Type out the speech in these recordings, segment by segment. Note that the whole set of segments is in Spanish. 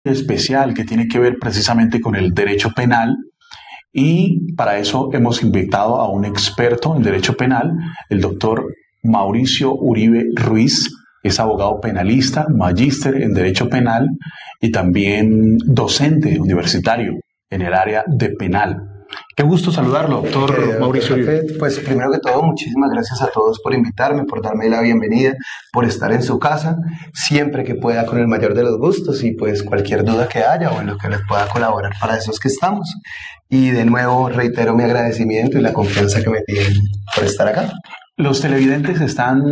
especial que tiene que ver precisamente con el derecho penal y para eso hemos invitado a un experto en derecho penal, el doctor Mauricio Uribe Ruiz. Es abogado penalista, magíster en derecho penal y también docente universitario en el área de penal. Qué gusto saludarlo, doctor Mauricio Uribe. Pues primero que todo, muchísimas gracias a todos por invitarme, por darme la bienvenida, por estar en su casa, siempre que pueda con el mayor de los gustos y pues cualquier duda que haya o en lo que les pueda colaborar, para eso es que estamos. Y de nuevo reitero mi agradecimiento y la confianza que me tienen por estar acá. Los televidentes están,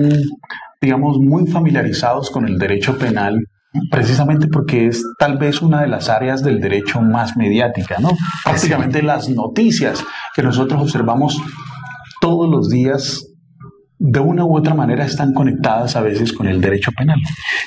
digamos, muy familiarizados con el derecho penal, precisamente porque es tal vez una de las áreas del derecho más mediática, ¿no? Prácticamente las noticias que nosotros observamos todos los días, de una u otra manera están conectadas a veces con el derecho penal.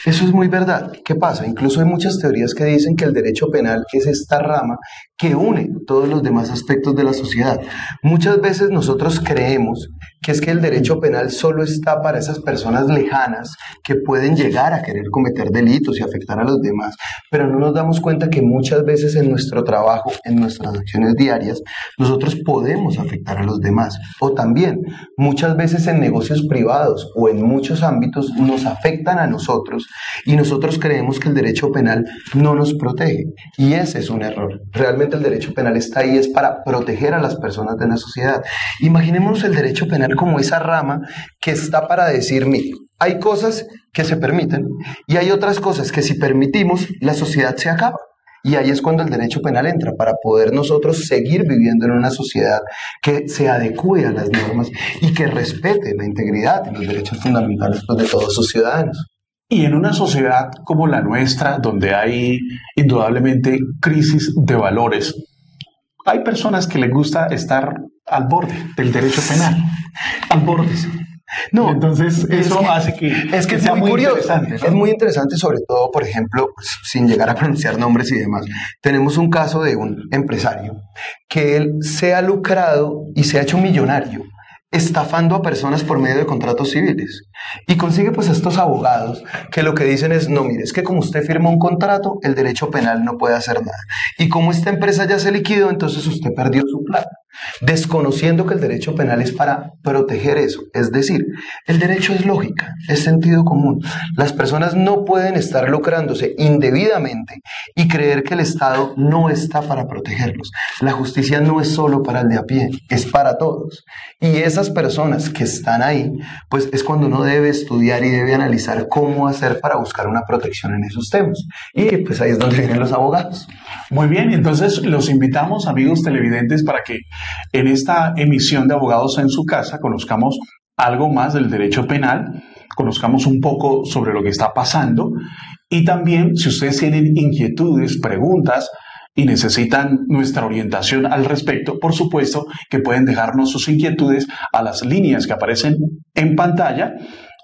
Eso es muy verdad. ¿Qué pasa? Incluso hay muchas teorías que dicen que el derecho penal es esta rama que une todos los demás aspectos de la sociedad. Muchas veces nosotros creemos que es que el derecho penal solo está para esas personas lejanas que pueden llegar a querer cometer delitos y afectar a los demás, pero no nos damos cuenta que muchas veces en nuestro trabajo, en nuestras acciones diarias, nosotros podemos afectar a los demás. O también, muchas veces en negocios privados o en muchos ámbitos nos afectan a nosotros y nosotros creemos que el derecho penal no nos protege. Y ese es un error. Realmente el derecho penal está ahí es para proteger a las personas de la sociedad. Imaginémonos el derecho penal como esa rama que está para decir, mira, hay cosas que se permiten y hay otras cosas que si permitimos, la sociedad se acaba. Y ahí es cuando el derecho penal entra, para poder nosotros seguir viviendo en una sociedad que se adecue a las normas y que respete la integridad y los derechos fundamentales pues, de todos sus ciudadanos. Y en una sociedad como la nuestra, donde hay indudablemente crisis de valores, hay personas que les gusta estar al borde del derecho penal, al borde. No, entonces eso hace que sea muy curioso, interesante, ¿no? Es muy interesante, sobre todo, por ejemplo, pues, sin llegar a pronunciar nombres y demás. Tenemos un caso de un empresario que él se ha lucrado y se ha hecho millonario estafando a personas por medio de contratos civiles y consigue pues estos abogados que lo que dicen es, no, mire, es que como usted firma un contrato, el derecho penal no puede hacer nada y como esta empresa ya se liquidó, entonces usted perdió su plata, desconociendo que el derecho penal es para proteger eso. Es decir, el derecho es lógica, es sentido común. Las personas no pueden estar lucrándose indebidamente y creer que el Estado no está para protegerlos. La justicia no es solo para el de a pie, es para todos. Y esas personas que están ahí, pues es cuando uno debe estudiar y debe analizar cómo hacer para buscar una protección en esos temas. Y pues ahí es donde vienen los abogados. Muy bien, entonces los invitamos, amigos televidentes, para que en esta emisión de Abogados en su Casa conozcamos algo más del derecho penal, conozcamos un poco sobre lo que está pasando y también si ustedes tienen inquietudes, preguntas y necesitan nuestra orientación al respecto, por supuesto que pueden dejarnos sus inquietudes a las líneas que aparecen en pantalla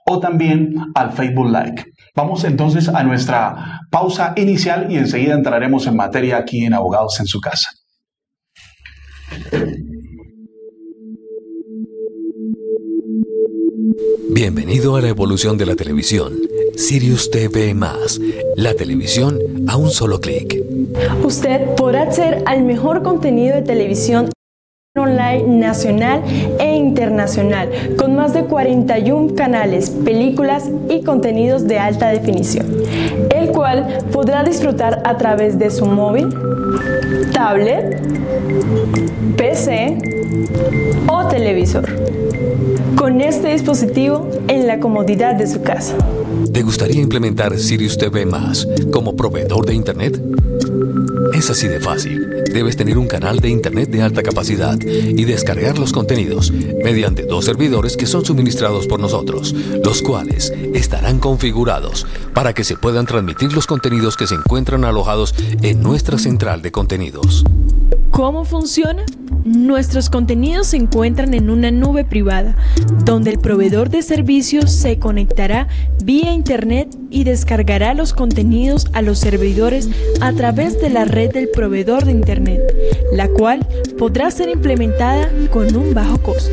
o también al Facebook Like. Vamos entonces a nuestra pausa inicial y enseguida entraremos en materia aquí en Abogados en su Casa. Bienvenido a la evolución de la televisión. Sirius TV+, la televisión a un solo clic. Usted podrá acceder al mejor contenido de televisión online nacional e internacional, con más de 41 canales, películas y contenidos de alta definición, el cual podrá disfrutar a través de su móvil, tablet, PC o televisor, con este dispositivo en la comodidad de su casa. ¿Te gustaría implementar Sirius TV+ como proveedor de Internet? Es así de fácil. Debes tener un canal de Internet de alta capacidad y descargar los contenidos mediante 2 servidores que son suministrados por nosotros, los cuales estarán configurados para que se puedan transmitir los contenidos que se encuentran alojados en nuestra central de contenidos. ¿Cómo funciona? Nuestros contenidos se encuentran en una nube privada, donde el proveedor de servicios se conectará vía Internet y descargará los contenidos a los servidores a través de la red del proveedor de Internet, la cual podrá ser implementada con un bajo costo.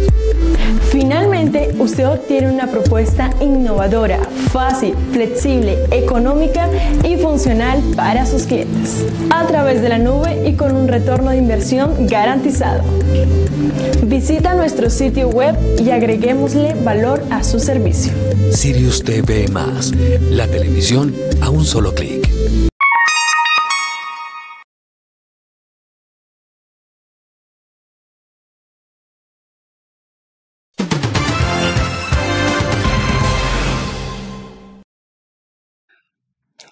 Finalmente, usted obtiene una propuesta innovadora, fácil, flexible, económica y funcional para sus clientes, a través de la nube y con un retorno de inversión garantizado. Visita nuestro sitio web y agreguémosle valor a su servicio. Sirius TV+, la televisión a un solo clic.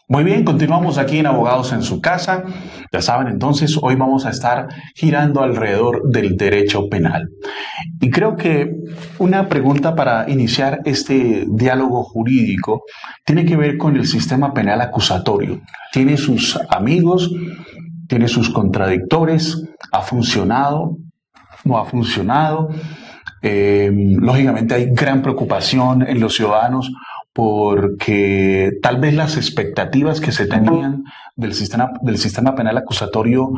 Muy bien, continuamos aquí en Abogados en su Casa. Ya saben, entonces, hoy vamos a estar girando alrededor del derecho penal. Y creo que una pregunta para iniciar este diálogo jurídico tiene que ver con el sistema penal acusatorio. Tiene sus amigos, tiene sus contradictores, ha funcionado, no ha funcionado. Lógicamente hay gran preocupación en los ciudadanos porque tal vez las expectativas que se tenían del sistema penal acusatorio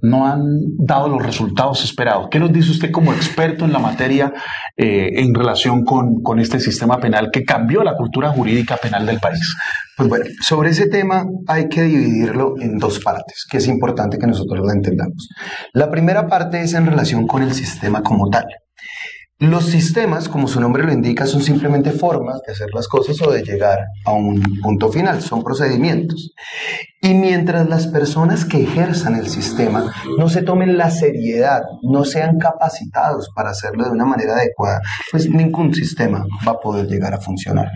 no han dado los resultados esperados. ¿Qué nos dice usted como experto en la materia en relación con este sistema penal que cambió la cultura jurídica penal del país? Pues bueno, sobre ese tema hay que dividirlo en dos partes, que es importante que nosotros la entendamos. La primera parte es en relación con el sistema como tal. Los sistemas, como su nombre lo indica, son simplemente formas de hacer las cosas o de llegar a un punto final, son procedimientos. Y mientras las personas que ejerzan el sistema no se tomen la seriedad, no sean capacitados para hacerlo de una manera adecuada, pues ningún sistema va a poder llegar a funcionar.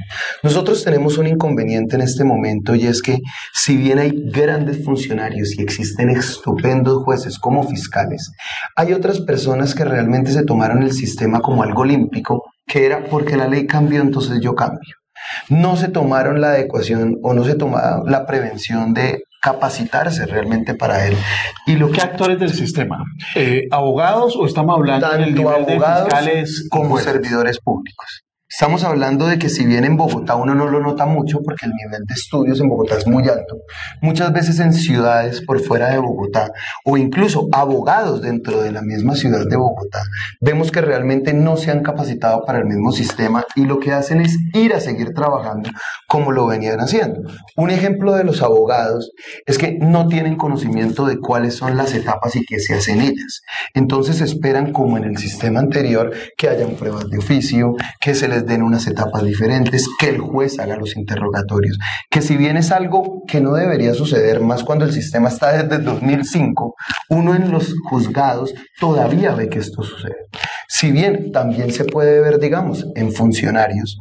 Nosotros tenemos un inconveniente en este momento y es que si bien hay grandes funcionarios y existen estupendos jueces como fiscales, hay otras personas que realmente se tomaron el sistema como algo olímpico, que era porque la ley cambió, entonces yo cambio. No se tomaron la adecuación o no se tomaron la prevención de capacitarse realmente para él. ¿Y qué actores del sistema? ¿Abogados o estamos hablando del nivel de fiscales como servidores públicos? Estamos hablando de que si bien en Bogotá uno no lo nota mucho porque el nivel de estudios en Bogotá es muy alto, muchas veces en ciudades por fuera de Bogotá o incluso abogados dentro de la misma ciudad de Bogotá, vemos que realmente no se han capacitado para el mismo sistema y lo que hacen es ir a seguir trabajando como lo venían haciendo. Un ejemplo de los abogados es que no tienen conocimiento de cuáles son las etapas y qué se hacen ellas. Entonces esperan, como en el sistema anterior, que hayan pruebas de oficio, que se les den unas etapas diferentes, que el juez haga los interrogatorios, que si bien es algo que no debería suceder, más cuando el sistema está desde 2005, uno en los juzgados todavía ve que esto sucede. Si bien también se puede ver, digamos, en funcionarios,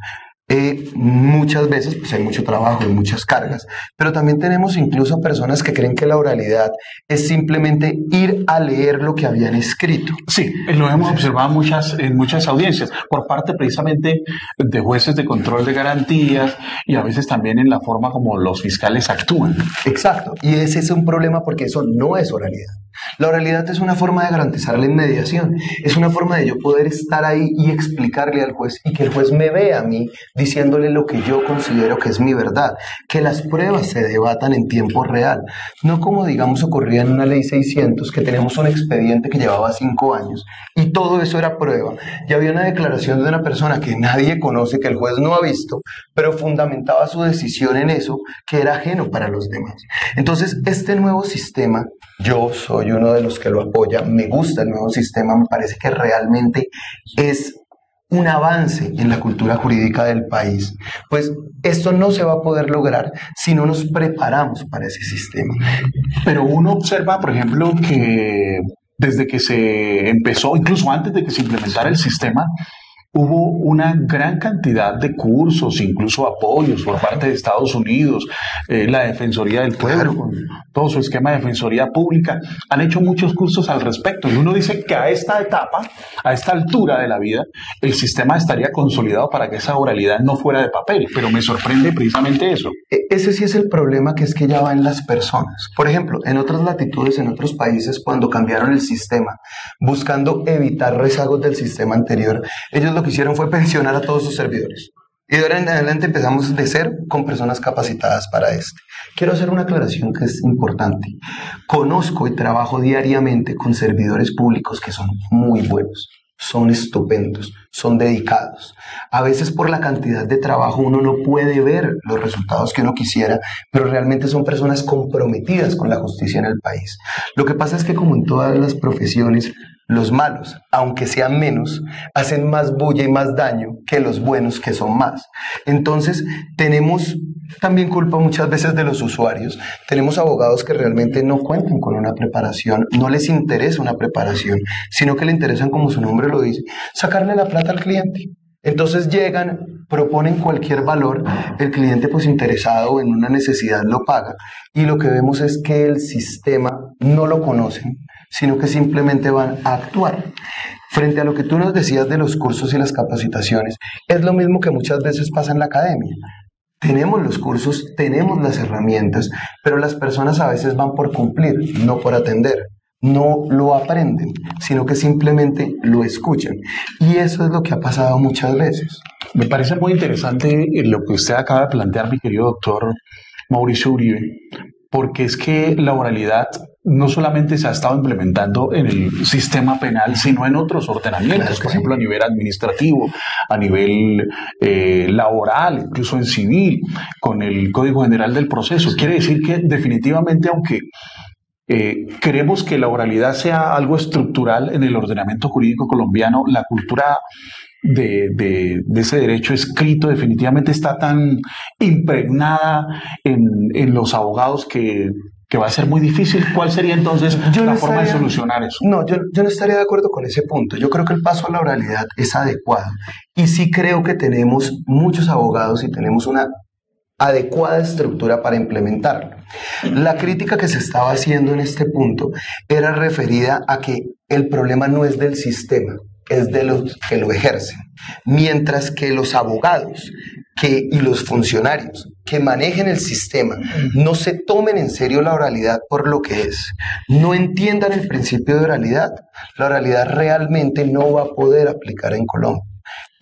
muchas veces pues hay mucho trabajo y muchas cargas, pero también tenemos incluso personas que creen que la oralidad es simplemente ir a leer lo que habían escrito. Sí, lo hemos observado en muchas audiencias, por parte precisamente de jueces de control de garantías y a veces también en la forma como los fiscales actúan. Exacto, y ese es un problema porque eso no es oralidad. La oralidad es una forma de garantizar la inmediación, es una forma de yo poder estar ahí y explicarle al juez y que el juez me vea a mí diciéndole lo que yo considero que es mi verdad, que las pruebas se debatan en tiempo real, no como digamos ocurría en una ley 600 que tenemos un expediente que llevaba 5 años y todo eso era prueba y había una declaración de una persona que nadie conoce, que el juez no ha visto, pero fundamentaba su decisión en eso que era ajeno para los demás. Entonces este nuevo sistema, yo soy uno de los que lo apoya, me gusta el nuevo sistema, me parece que realmente es un avance en la cultura jurídica del país. Pues esto no se va a poder lograr si no nos preparamos para ese sistema. Pero uno observa, por ejemplo, que desde que se empezó, incluso antes de que se implementara el sistema, hubo una gran cantidad de cursos, incluso apoyos por parte de Estados Unidos, la Defensoría del Pueblo, con todo su esquema de defensoría pública, han hecho muchos cursos al respecto. Y uno dice que a esta etapa, a esta altura de la vida, el sistema estaría consolidado para que esa oralidad no fuera de papel, pero me sorprende precisamente eso. Ese sí es el problema, que es que ya va en las personas. Por ejemplo, en otras latitudes, en otros países, cuando cambiaron el sistema, buscando evitar rezagos del sistema anterior, ellos lo que hicieron fue pensionar a todos sus servidores. Y de ahora en adelante empezamos de cero con personas capacitadas para esto. Quiero hacer una aclaración que es importante. Conozco y trabajo diariamente con servidores públicos que son muy buenos, son estupendos, son dedicados. A veces por la cantidad de trabajo uno no puede ver los resultados que uno quisiera, pero realmente son personas comprometidas con la justicia en el país. Lo que pasa es que, como en todas las profesiones, los malos, aunque sean menos, hacen más bulla y más daño que los buenos, que son más. Entonces, tenemos también culpa muchas veces de los usuarios. Tenemos abogados que realmente no cuentan con una preparación, no les interesa una preparación, sino que le interesan, como su nombre lo dice, sacarle la plata al cliente. Entonces llegan, proponen cualquier valor, el cliente pues interesado en una necesidad lo paga, y lo que vemos es que el sistema no lo conocen, sino que simplemente van a actuar. Frente a lo que tú nos decías de los cursos y las capacitaciones, es lo mismo que muchas veces pasa en la academia. Tenemos los cursos, tenemos las herramientas, pero las personas a veces van por cumplir, no por atender. No lo aprenden, sino que simplemente lo escuchan. Y eso es lo que ha pasado muchas veces. Me parece muy interesante lo que usted acaba de plantear, mi querido doctor Mauricio Uribe, porque es que la oralidad no solamente se ha estado implementando en el sistema penal, sino en otros ordenamientos, por ejemplo, a nivel administrativo, a nivel laboral, incluso en civil, con el Código General del Proceso. Quiere decir que definitivamente, aunque queremos que la oralidad sea algo estructural en el ordenamiento jurídico colombiano, la cultura de ese derecho escrito definitivamente está tan impregnada en los abogados que va a ser muy difícil. ¿Cuál sería entonces la forma de solucionar eso? No, yo no estaría de acuerdo con ese punto. Yo creo que el paso a la oralidad es adecuado. Y sí creo que tenemos muchos abogados y tenemos una adecuada estructura para implementarlo. La crítica que se estaba haciendo en este punto era referida a que el problema no es del sistema, es de los que lo ejercen. Mientras que los abogados y los funcionarios que manejen el sistema no se tomen en serio la oralidad por lo que es, no entiendan el principio de oralidad, la oralidad realmente no va a poder aplicar en Colombia.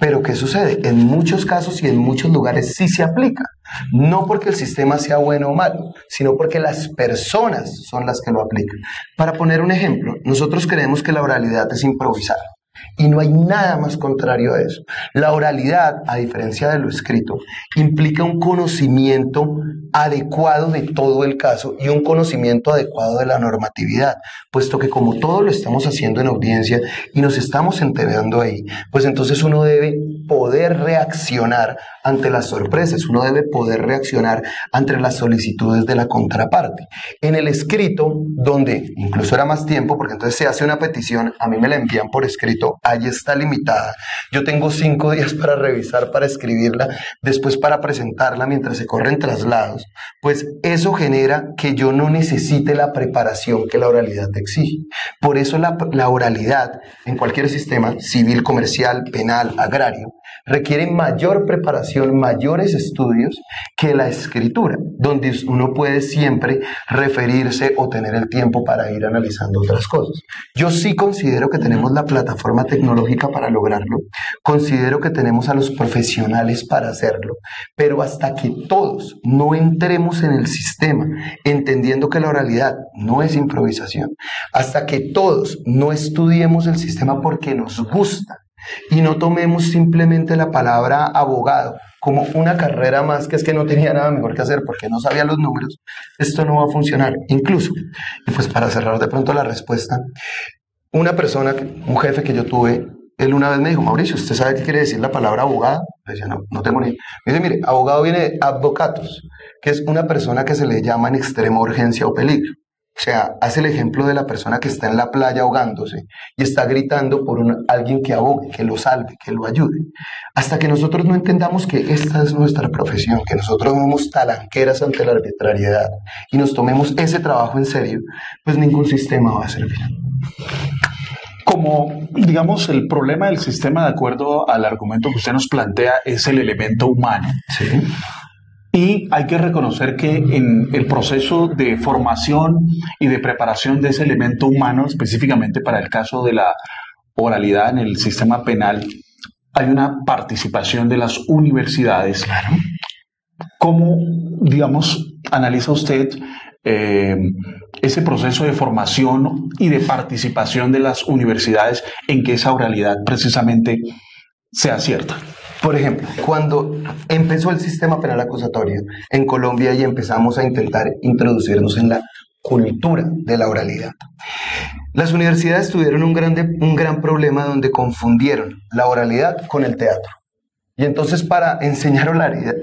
Pero ¿qué sucede? En muchos casos y en muchos lugares sí se aplica. No porque el sistema sea bueno o malo, sino porque las personas son las que lo aplican. Para poner un ejemplo, nosotros creemos que la oralidad es improvisar. Y no hay nada más contrario a eso. La oralidad, a diferencia de lo escrito, implica un conocimiento adecuado de todo el caso y un conocimiento adecuado de la normatividad, puesto que como todo lo estamos haciendo en audiencia y nos estamos enterando ahí, pues entonces uno debe poder reaccionar ante las sorpresas, uno debe poder reaccionar ante las solicitudes de la contraparte. En el escrito, donde incluso era más tiempo, porque entonces se hace una petición, a mí me la envían por escrito, ahí está limitada. Yo tengo 5 días para revisar, para escribirla, después para presentarla mientras se corren traslados. Pues eso genera que yo no necesite la preparación que la oralidad exige. Por eso la oralidad en cualquier sistema, civil, comercial, penal, agrario, requiere mayor preparación, mayores estudios que la escritura, donde uno puede siempre referirse o tener el tiempo para ir analizando otras cosas. Yo sí considero que tenemos la plataforma tecnológica para lograrlo, considero que tenemos a los profesionales para hacerlo, pero hasta que todos no entremos en el sistema, entendiendo que la oralidad no es improvisación, hasta que todos no estudiemos el sistema porque nos gusta, y no tomemos simplemente la palabra abogado como una carrera más, que es que no tenía nada mejor que hacer porque no sabía los números, esto no va a funcionar. Incluso, y pues para cerrar de pronto la respuesta, una persona, un jefe que yo tuve, él una vez me dijo: Mauricio, ¿usted sabe qué quiere decir la palabra abogado? Le decía: no tengo ni idea. Me dice: mire, abogado viene de advocatus, que es una persona que se le llama en extrema urgencia o peligro. O sea, hace el ejemplo de la persona que está en la playa ahogándose y está gritando por alguien que abogue, que lo salve, que lo ayude. Hasta que nosotros no entendamos que esta es nuestra profesión, que nosotros somos talanqueras ante la arbitrariedad y nos tomemos ese trabajo en serio, pues ningún sistema va a servir. Como, digamos, el problema del sistema, de acuerdo al argumento que usted nos plantea, es el elemento humano. Sí. Y hay que reconocer que en el proceso de formación y de preparación de ese elemento humano, específicamente para el caso de la oralidad en el sistema penal, hay una participación de las universidades. Claro. ¿Cómo, digamos, analiza usted ese proceso de formación y de participación de las universidades en que esa oralidad precisamente sea cierta? Por ejemplo, cuando empezó el sistema penal acusatorio en Colombia y empezamos a intentar introducirnos en la cultura de la oralidad, las universidades tuvieron un gran problema donde confundieron la oralidad con el teatro. Y entonces para enseñar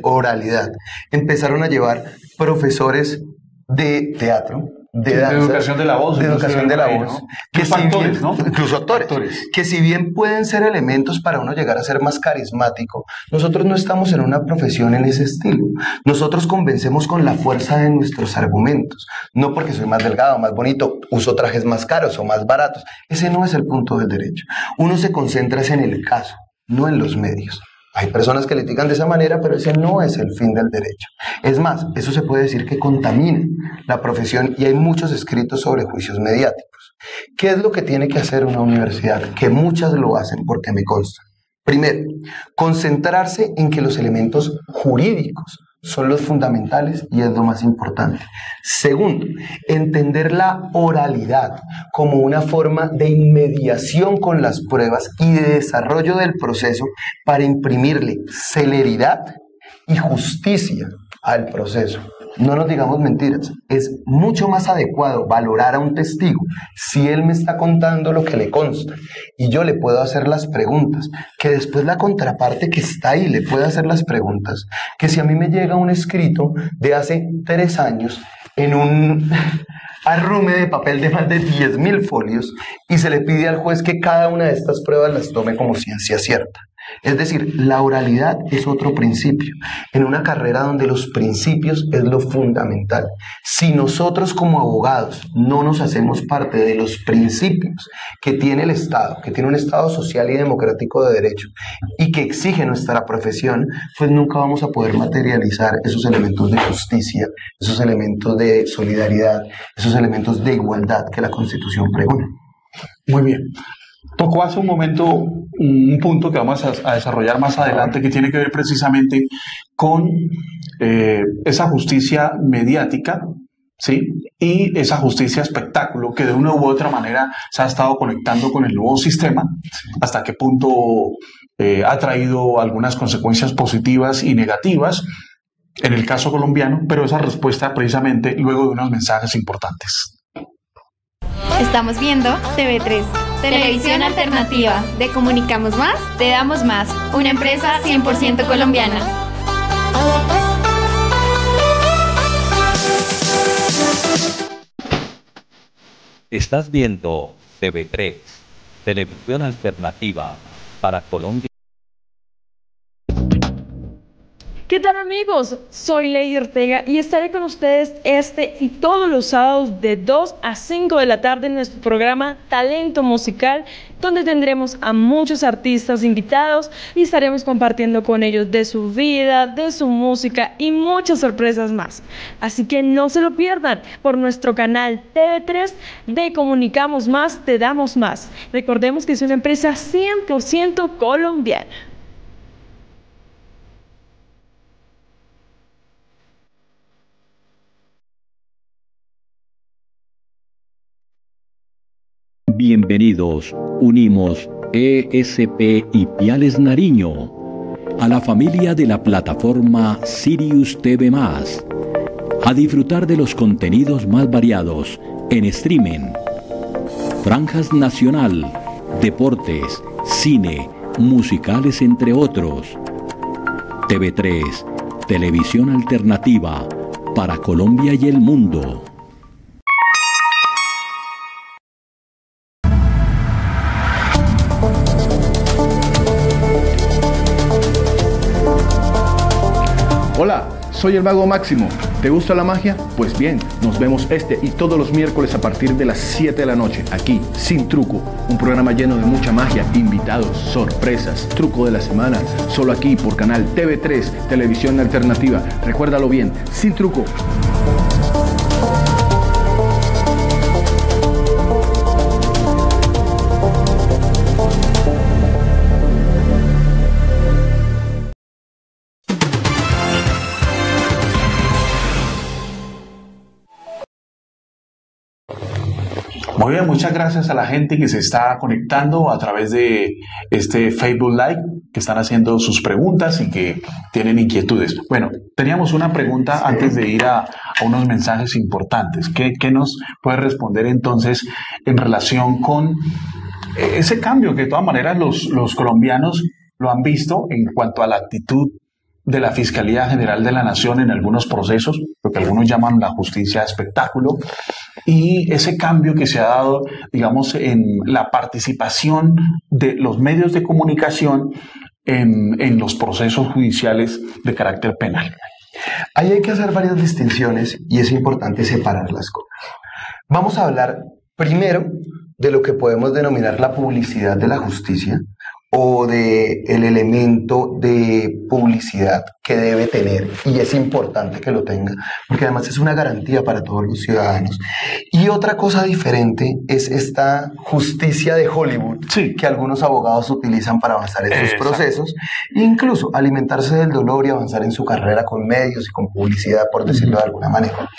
oralidad empezaron a llevar profesores de teatro, de danza, de educación de la voz, de educación de la voz, ¿no? que Incluso actores, ¿no? Incluso actores, que si bien pueden ser elementos para uno llegar a ser más carismático, nosotros no estamos en una profesión en ese estilo. Nosotros convencemos con la fuerza de nuestros argumentos, no porque soy más delgado, más bonito, uso trajes más caros o más baratos. Ese no es el punto del derecho. Uno se concentra en el caso, no en los medios. Hay personas que litigan de esa manera, pero ese no es el fin del derecho. Es más, eso se puede decir que contamina la profesión y hay muchos escritos sobre juicios mediáticos. ¿Qué es lo que tiene que hacer una universidad? Que muchas lo hacen porque me consta. Primero, concentrarse en que los elementos jurídicos son los fundamentales y es lo más importante. Segundo, entender la oralidad como una forma de inmediación con las pruebas y de desarrollo del proceso para imprimirle celeridad y justicia al proceso. No nos digamos mentiras, es mucho más adecuado valorar a un testigo si él me está contando lo que le consta y yo le puedo hacer las preguntas, que después la contraparte que está ahí le puede hacer las preguntas, que si a mí me llega un escrito de hace 3 años en un arrume de papel de más de 10.000 folios y se le pide al juez que cada una de estas pruebas las tome como ciencia cierta. Es decir, la oralidad es otro principio, en una carrera donde los principios es lo fundamental. Si nosotros como abogados no nos hacemos parte de los principios que tiene el Estado, que tiene un Estado social y democrático de derecho y que exige nuestra profesión, pues nunca vamos a poder materializar esos elementos de justicia, esos elementos de solidaridad, esos elementos de igualdad que la Constitución pregona. Muy bien. Tocó hace un momento un punto que vamos a desarrollar más adelante que tiene que ver precisamente con esa justicia mediática, ¿sí? Y esa justicia espectáculo que de una u otra manera se ha estado conectando con el nuevo sistema, hasta qué punto ha traído algunas consecuencias positivas y negativas en el caso colombiano, pero esa respuesta precisamente luego de unos mensajes importantes. Estamos viendo TV3, Televisión Alternativa. De Comunicamos Más, te damos más. Una empresa 100% colombiana. Estás viendo TV3, Televisión Alternativa para Colombia. ¿Qué tal, amigos? Soy Lady Ortega y estaré con ustedes este y todos los sábados de 2 a 5 de la tarde en nuestro programa Talento Musical, donde tendremos a muchos artistas invitados y estaremos compartiendo con ellos de su vida, de su música y muchas sorpresas más. Así que no se lo pierdan por nuestro canal TV3 de Comunicamos Más, te damos más. Recordemos que es una empresa 100% colombiana. Bienvenidos, unimos ESP y Piales Nariño a la familia de la plataforma Sirius TV+, a disfrutar de los contenidos más variados en streaming, franjas nacional, deportes, cine, musicales entre otros. TV3, Televisión Alternativa para Colombia y el mundo. Hola, soy el Mago Máximo. ¿Te gusta la magia? Pues bien, nos vemos este y todos los miércoles a partir de las 7 de la noche, aquí, Sin Truco, un programa lleno de mucha magia, invitados, sorpresas, truco de la semana, solo aquí por canal TV3, Televisión Alternativa. Recuérdalo bien, Sin Truco. Muy bien, muchas gracias a la gente que se está conectando a través de este Facebook Live, que están haciendo sus preguntas y que tienen inquietudes. Bueno, teníamos una pregunta antes de ir a unos mensajes importantes. ¿Qué nos puede responder entonces en relación con ese cambio que de todas maneras los colombianos lo han visto en cuanto a la actitud de la Fiscalía General de la Nación en algunos procesos, lo que algunos llaman la justicia de espectáculo, y ese cambio que se ha dado, digamos, en la participación de los medios de comunicación en los procesos judiciales de carácter penal? Ahí hay que hacer varias distinciones y es importante separar las cosas. Vamos a hablar primero de lo que podemos denominar la publicidad de la justicia, o de el elemento de publicidad que debe tener, y es importante que lo tenga, porque además es una garantía para todos los ciudadanos. Y otra cosa diferente es esta justicia de Hollywood, sí, que algunos abogados utilizan para avanzar en sus procesos, e incluso alimentarse del dolor y avanzar en su carrera con medios y con publicidad, por decirlo de alguna manera.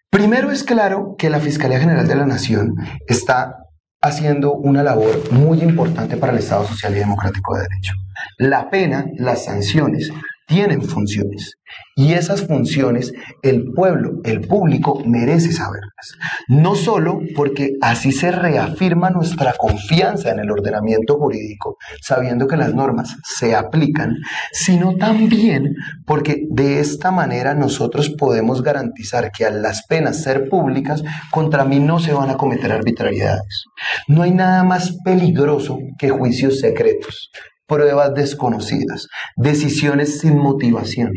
Primero, es claro que la Fiscalía General de la Nación está haciendo una labor muy importante para el Estado Social y Democrático de Derecho. La pena, las sanciones, tienen funciones, y esas funciones el pueblo, el público, merece saberlas. No solo porque así se reafirma nuestra confianza en el ordenamiento jurídico, sabiendo que las normas se aplican, sino también porque de esta manera nosotros podemos garantizar que al las penas ser públicas, contra mí no se van a cometer arbitrariedades. No hay nada más peligroso que juicios secretos, pruebas desconocidas, decisiones sin motivación.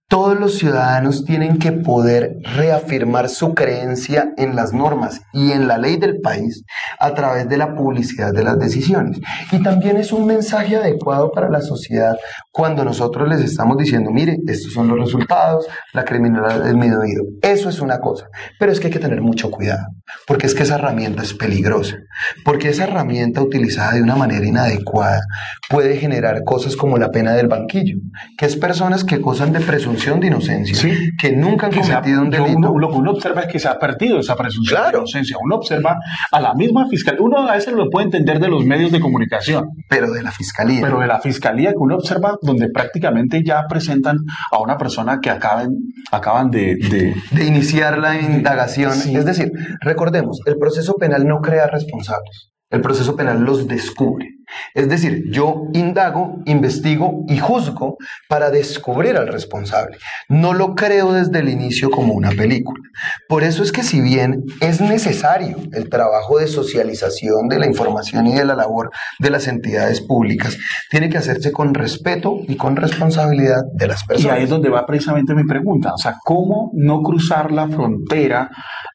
Todos los ciudadanos tienen que poder reafirmar su creencia en las normas y en la ley del país a través de la publicidad de las decisiones. Y también es un mensaje adecuado para la sociedad cuando nosotros les estamos diciendo, mire, estos son los resultados, la criminalidad ha disminuido. Eso es una cosa, pero es que hay que tener mucho cuidado, porque es que esa herramienta es peligrosa, porque esa herramienta utilizada de una manera inadecuada puede generar cosas como la pena del banquillo, que es personas que gozan de presunción de inocencia, sí, que nunca han cometido un delito. Lo que uno observa es que se ha perdido esa presunción de inocencia. Uno observa a la misma fiscalía, uno a veces lo puede entender de los medios de comunicación, pero de la fiscalía. Pero de la fiscalía que uno observa donde prácticamente ya presentan a una persona que acaban de iniciar la indagación. Sí. Es decir, recordemos, el proceso penal no crea responsables. El proceso penal los descubre. Es decir, yo indago, investigo y juzgo para descubrir al responsable. No lo creo desde el inicio como una película. Por eso es que si bien es necesario el trabajo de socialización de la información y de la labor de las entidades públicas, tiene que hacerse con respeto y con responsabilidad de las personas. Y ahí es donde va precisamente mi pregunta. O sea, ¿cómo no cruzar la frontera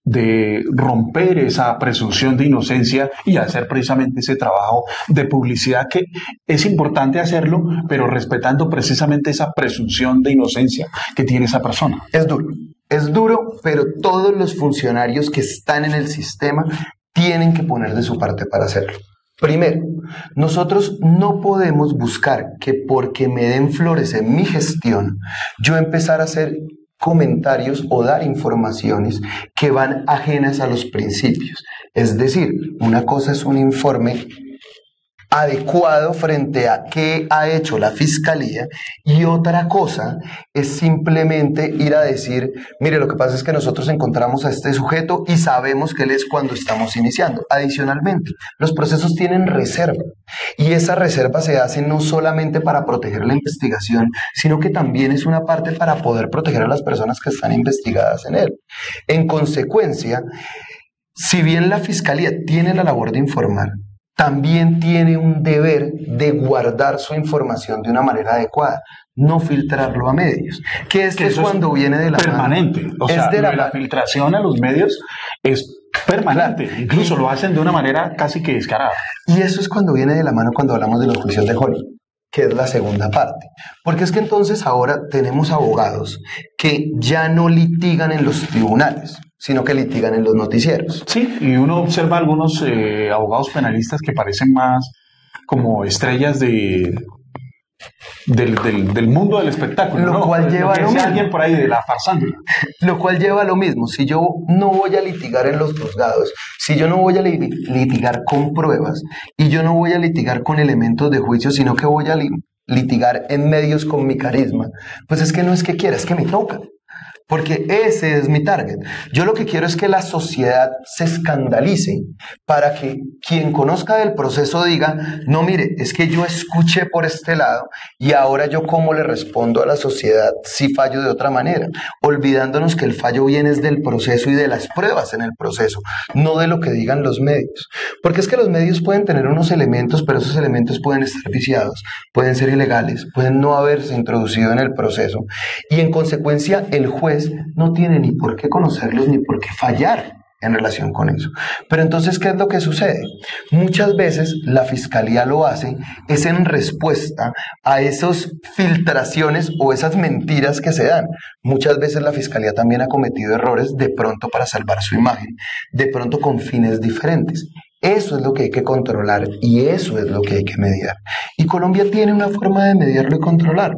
de romper esa presunción de inocencia y hacer precisamente ese trabajo de publicidad, que es importante hacerlo, pero respetando precisamente esa presunción de inocencia que tiene esa persona? Es duro, pero todos los funcionarios que están en el sistema tienen que poner de su parte para hacerlo. Primero, nosotros no podemos buscar que porque me den flores en mi gestión, yo empezar a hacer comentarios o dar informaciones que van ajenas a los principios. Es decir, una cosa es un informe adecuado frente a qué ha hecho la Fiscalía, y otra cosa es simplemente ir a decir, mire, lo que pasa es que nosotros encontramos a este sujeto y sabemos que él es cuando estamos iniciando. Adicionalmente, los procesos tienen reserva, y esa reserva se hace no solamente para proteger la investigación, sino que también es una parte para poder proteger a las personas que están investigadas en él. En consecuencia, si bien la Fiscalía tiene la labor de informar, también tiene un deber de guardar su información de una manera adecuada, no filtrarlo a medios. Que es cuando viene de la permanente. mano. O sea, la filtración a los medios es permanente. Claro. Incluso lo hacen de una manera casi que descarada. Y eso es cuando viene de la mano cuando hablamos de los juicios de Hollywood, que es la segunda parte. Porque es que entonces ahora tenemos abogados que ya no litigan en los tribunales, sino que litigan en los noticieros. Sí, y uno observa algunos abogados penalistas que parecen más como estrellas de del mundo del espectáculo, lo cual lleva a lo mismo. Alguien por ahí de la farsándula. Lo cual lleva a lo mismo. Si yo no voy a litigar en los juzgados, si yo no voy a litigar con pruebas y yo no voy a litigar con elementos de juicio, sino que voy a litigar en medios con mi carisma, pues es que no es que quiera, es que me toca. Porque ese es mi target. Yo lo que quiero es que la sociedad se escandalice para que quien conozca del proceso diga, no, mire, es que yo escuché por este lado y ahora yo cómo le respondo a la sociedad si fallo de otra manera, olvidándonos que el fallo viene del proceso y de las pruebas en el proceso, no de lo que digan los medios. Porque es que los medios pueden tener unos elementos, pero esos elementos pueden estar viciados, pueden ser ilegales, pueden no haberse introducido en el proceso y en consecuencia el juez no tiene ni por qué conocerlos ni por qué fallar en relación con eso. Pero entonces, ¿qué es lo que sucede? Muchas veces la fiscalía lo hace es en respuesta a esas filtraciones o esas mentiras que se dan. Muchas veces la fiscalía también ha cometido errores de pronto para salvar su imagen, de pronto con fines diferentes. Eso es lo que hay que controlar y eso es lo que hay que mediar. Y Colombia tiene una forma de mediarlo y controlarlo.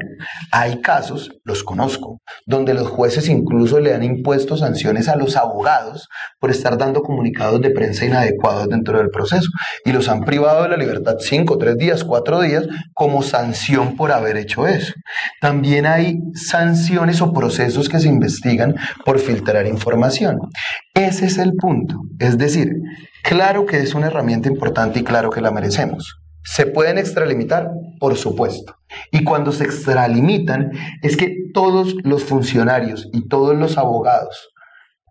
Hay casos, los conozco, donde los jueces incluso le han impuesto sanciones a los abogados por estar dando comunicados de prensa inadecuados dentro del proceso y los han privado de la libertad 5, 3 días, 4 días como sanción por haber hecho eso. También hay sanciones o procesos que se investigan por filtrar información. Ese es el punto. Es decir, claro que es una herramienta importante y claro que la merecemos. ¿Se pueden extralimitar? Por supuesto. Y cuando se extralimitan es que todos los funcionarios y todos los abogados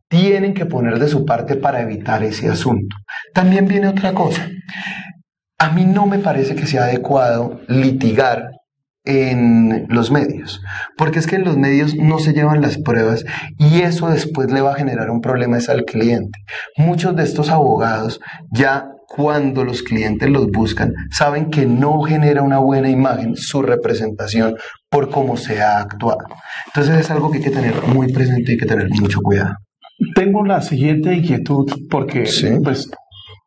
tienen que poner de su parte para evitar ese asunto. También viene otra cosa. A mí no me parece que sea adecuado litigar en los medios, porque es que en los medios no se llevan las pruebas y eso después le va a generar un problema al cliente. Muchos de estos abogados ya cuando los clientes los buscan saben que no genera una buena imagen su representación por cómo se ha actuado. Entonces es algo que hay que tener muy presente y hay que tener mucho cuidado. Tengo la siguiente inquietud porque pues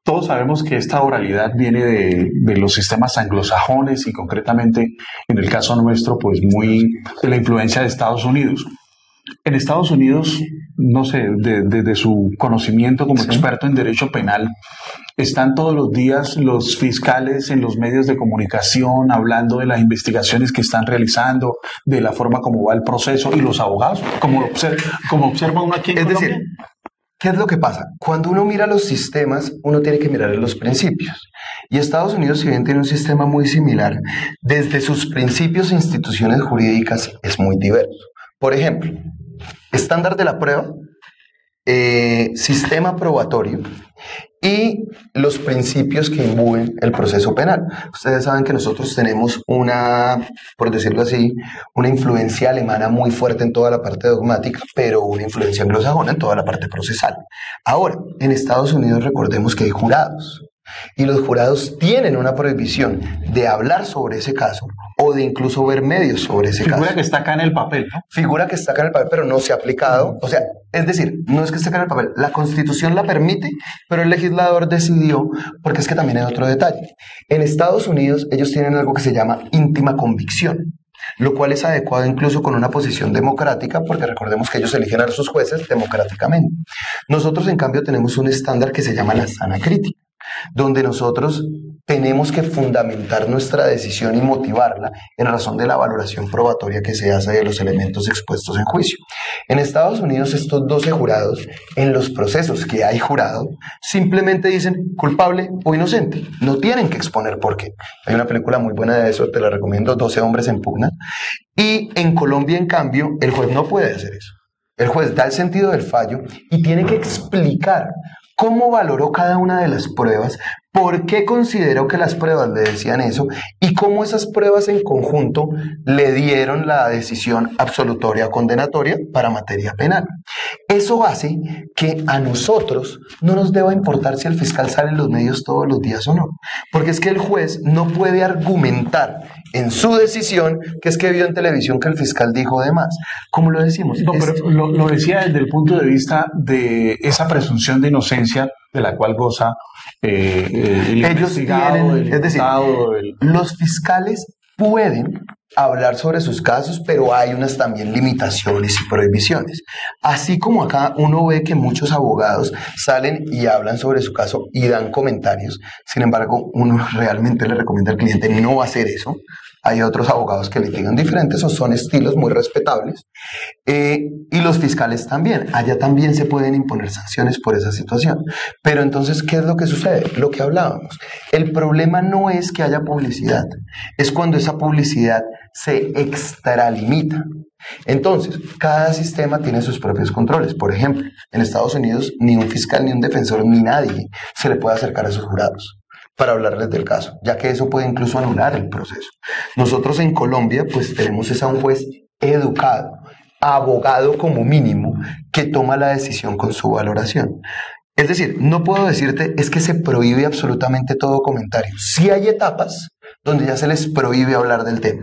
todos sabemos que esta oralidad viene de los sistemas anglosajones y concretamente en el caso nuestro pues muy de la influencia de Estados Unidos. En Estados Unidos, no sé, desde su conocimiento como experto en derecho penal, están todos los días los fiscales en los medios de comunicación hablando de las investigaciones que están realizando, de la forma como va el proceso y los abogados, como observa uno aquí en Colombia. Es decir, ¿qué es lo que pasa? Cuando uno mira los sistemas, uno tiene que mirar los principios. Y Estados Unidos, si bien tiene un sistema muy similar, desde sus principios e instituciones jurídicas es muy diverso. Por ejemplo, estándar de la prueba, sistema probatorio y los principios que imbuyen el proceso penal. Ustedes saben que nosotros tenemos una, por decirlo así, una influencia alemana muy fuerte en toda la parte dogmática, pero una influencia anglosajona en toda la parte procesal. Ahora, en Estados Unidos recordemos que hay jurados. Y los jurados tienen una prohibición de hablar sobre ese caso o de incluso ver medios sobre ese caso. Figura que está acá en el papel, ¿no? Figura que está acá en el papel, pero no se ha aplicado. O sea, es decir, no es que esté acá en el papel. La Constitución la permite, pero el legislador decidió, porque es que también hay otro detalle. En Estados Unidos ellos tienen algo que se llama íntima convicción, lo cual es adecuado incluso con una posición democrática, porque recordemos que ellos eligen a sus jueces democráticamente. Nosotros, en cambio, tenemos un estándar que se llama la sana crítica, donde nosotros tenemos que fundamentar nuestra decisión y motivarla en razón de la valoración probatoria que se hace de los elementos expuestos en juicio. En Estados Unidos, estos 12 jurados, en los procesos que hay jurado, simplemente dicen culpable o inocente. No tienen que exponer por qué. Hay una película muy buena de eso, te la recomiendo, 12 hombres en pugna. Y en Colombia, en cambio, el juez no puede hacer eso. El juez da el sentido del fallo y tiene que explicar cómo valoró cada una de las pruebas, por qué consideró que las pruebas le decían eso y cómo esas pruebas en conjunto le dieron la decisión absolutoria o condenatoria para materia penal. Eso hace que a nosotros no nos deba importar si el fiscal sale en los medios todos los días o no, porque es que el juez no puede argumentar en su decisión que es que vio en televisión que el fiscal dijo de más. ¿Cómo lo decimos? No, pero lo decía desde el punto de vista de esa presunción de inocencia de la cual goza el ellos investigado, tienen, es decir, los fiscales pueden hablar sobre sus casos, pero hay unas también limitaciones y prohibiciones. Así como acá uno ve que muchos abogados salen y hablan sobre su caso y dan comentarios, sin embargo, uno realmente le recomienda al cliente no hacer eso. Hay otros abogados que litigan diferentes o son estilos muy respetables. Y los fiscales también. Allá también se pueden imponer sanciones por esa situación. Pero entonces, ¿qué es lo que sucede? Lo que hablábamos. El problema no es que haya publicidad. Es cuando esa publicidad se extralimita. Entonces, cada sistema tiene sus propios controles. Por ejemplo, en Estados Unidos, ni un fiscal, ni un defensor, ni nadie se le puede acercar a sus jurados para hablarles del caso, ya que eso puede incluso anular el proceso. Nosotros en Colombia, pues tenemos a un juez educado, abogado como mínimo, que toma la decisión con su valoración. Es decir, no puedo decirte es que se prohíbe absolutamente todo comentario. Sí hay etapas donde ya se les prohíbe hablar del tema.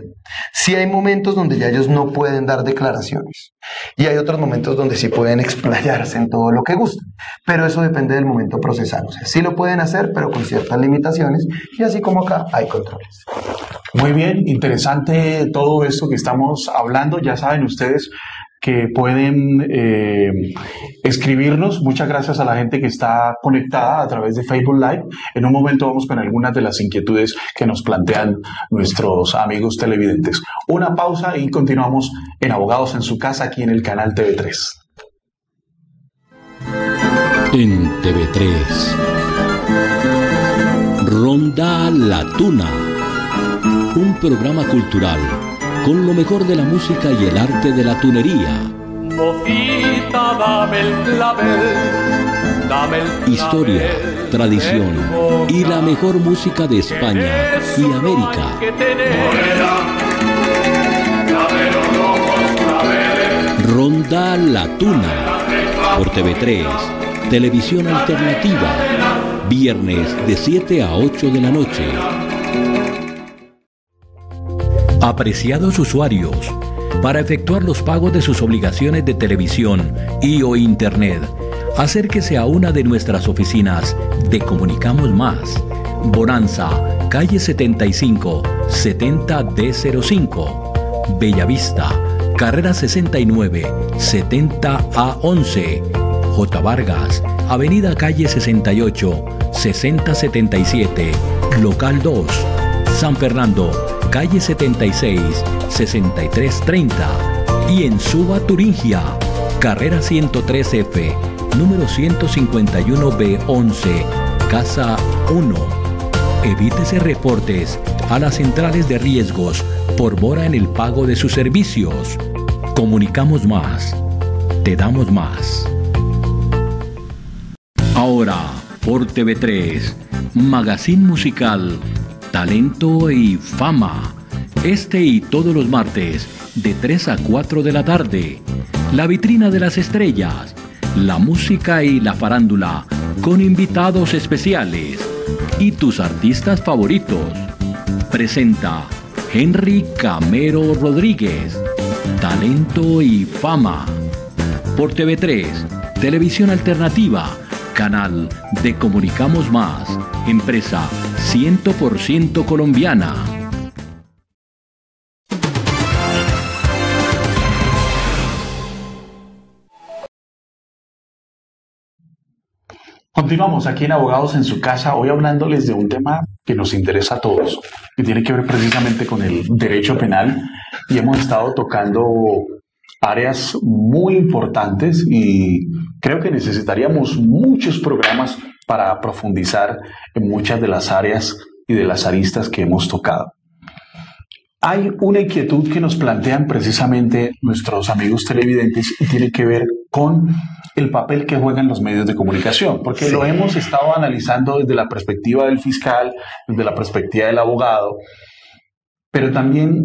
Sí hay momentos donde ya ellos no pueden dar declaraciones. Y hay otros momentos donde sí pueden explayarse en todo lo que gustan. Pero eso depende del momento procesal. O sea, sí lo pueden hacer, pero con ciertas limitaciones. Y así como acá hay controles. Muy bien, interesante todo esto que estamos hablando. Ya saben ustedes que pueden escribirnos. Muchas gracias a la gente que está conectada a través de Facebook Live. En un momento vamos con algunas de las inquietudes que nos plantean nuestros amigos televidentes. Una pausa y continuamos en Abogados en su Casa, aquí en el canal TV3. En TV3, Ronda La Tuna, un programa cultural con lo mejor de la música y el arte de la tunería. Mocita, dame el clavel, dame el clavel. Historia, tradición y la mejor música de España y América. Ronda La Tuna, por TV3, televisión alternativa, viernes de 7 a 8 de la noche. Apreciados usuarios, para efectuar los pagos de sus obligaciones de televisión y o internet, acérquese a una de nuestras oficinas de Comunicamos Más. Bonanza, calle 75, 70D05. Bellavista, carrera 69, 70A11. J. Vargas, avenida calle 68, 6077, local 2. San Fernando, calle 76, 6330. Y en Suba, Turingia, carrera 103F, número 151B11, casa 1. Evítese reportes a las centrales de riesgos por mora en el pago de sus servicios. Comunicamos Más, te damos más. Ahora, por TV3, Magazine Musical, Talento y Fama. Este y todos los martes, de 3 a 4 de la tarde. La vitrina de las estrellas, la música y la farándula, con invitados especiales. Y tus artistas favoritos. Presenta Henry Camero Rodríguez. Talento y Fama. Por TV3, Televisión Alternativa, canal de Comunicamos Más, empresa 100% colombiana. Continuamos aquí en Abogados en su Casa, hoy hablándoles de un tema que nos interesa a todos, que tiene que ver precisamente con el derecho penal, y hemos estado tocando áreas muy importantes y creo que necesitaríamos muchos programas para profundizar en muchas de las áreas y de las aristas que hemos tocado. Hay una inquietud que nos plantean precisamente nuestros amigos televidentes y tiene que ver con el papel que juegan los medios de comunicación, porque lo hemos estado analizando desde la perspectiva del fiscal, desde la perspectiva del abogado, pero también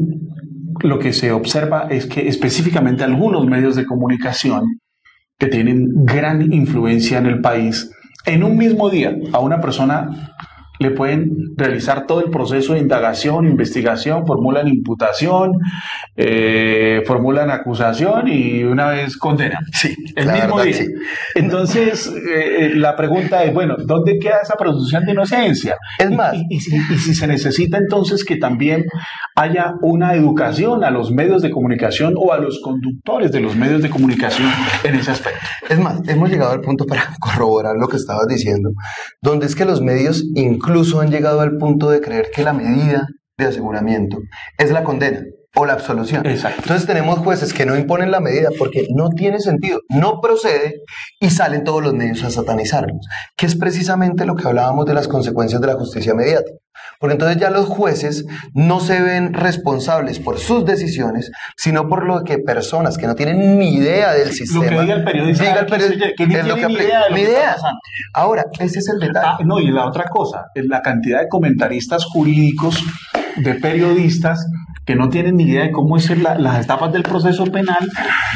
lo que se observa es que específicamente algunos medios de comunicación que tienen gran influencia en el país, en un mismo día a una persona le pueden realizar todo el proceso de indagación, investigación, formulan imputación, formulan acusación y una vez condenan. Sí, el la mismo verdad, día. sí. Entonces, la pregunta es, bueno, ¿dónde queda esa presunción de inocencia? Es más, y si se necesita entonces que también haya una educación a los medios de comunicación o a los conductores de los medios de comunicación en ese aspecto. es más, hemos llegado al punto para corroborar lo que estabas diciendo, donde es que los medios incluso han llegado al punto de creer que la medida de aseguramiento es la condena o la absolución. Exacto. Entonces tenemos jueces que no imponen la medida porque no tiene sentido, no procede y salen todos los medios a satanizarlos, que es precisamente lo que hablábamos de las consecuencias de la justicia mediática. Porque entonces ya los jueces no se ven responsables por sus decisiones, sino por lo que personas que no tienen ni idea del sistema. Lo que diga el periodista, que ni es lo que ni idea. Está pasando. Ahora, ese es el detalle. No, y la otra cosa, es la cantidad de comentaristas jurídicos, de periodistas que no tienen ni idea de cómo es las etapas del proceso penal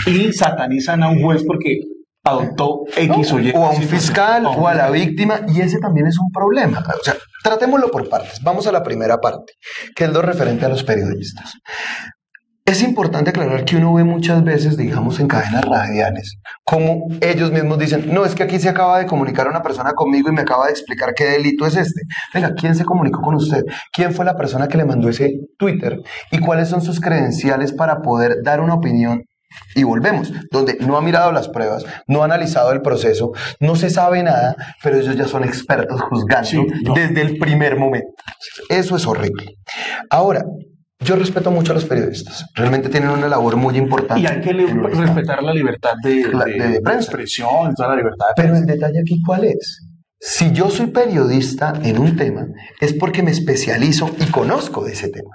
y satanizan a un juez porque adoptó X o Y. O a un fiscal o a la víctima, y ese también es un problema. O sea, tratémoslo por partes. Vamos a la primera parte, que es lo referente a los periodistas. Es importante aclarar que uno ve muchas veces, digamos, en cadenas radiales, como ellos mismos dicen, no, es que aquí se acaba de comunicar una persona conmigo y me acaba de explicar qué delito es este. Venga, ¿quién se comunicó con usted? ¿Quién fue la persona que le mandó ese Twitter? ¿Y cuáles son sus credenciales para poder dar una opinión? Y volvemos, donde no ha mirado las pruebas, no ha analizado el proceso, no se sabe nada, pero ellos ya son expertos juzgando desde el primer momento. Eso es horrible. Ahora, yo respeto mucho a los periodistas, realmente tienen una labor muy importante. Y hay que respetar la libertad de expresión, toda la libertad de Pero el detalle aquí, ¿cuál es? Si yo soy periodista en un tema, es porque me especializo y conozco de ese tema.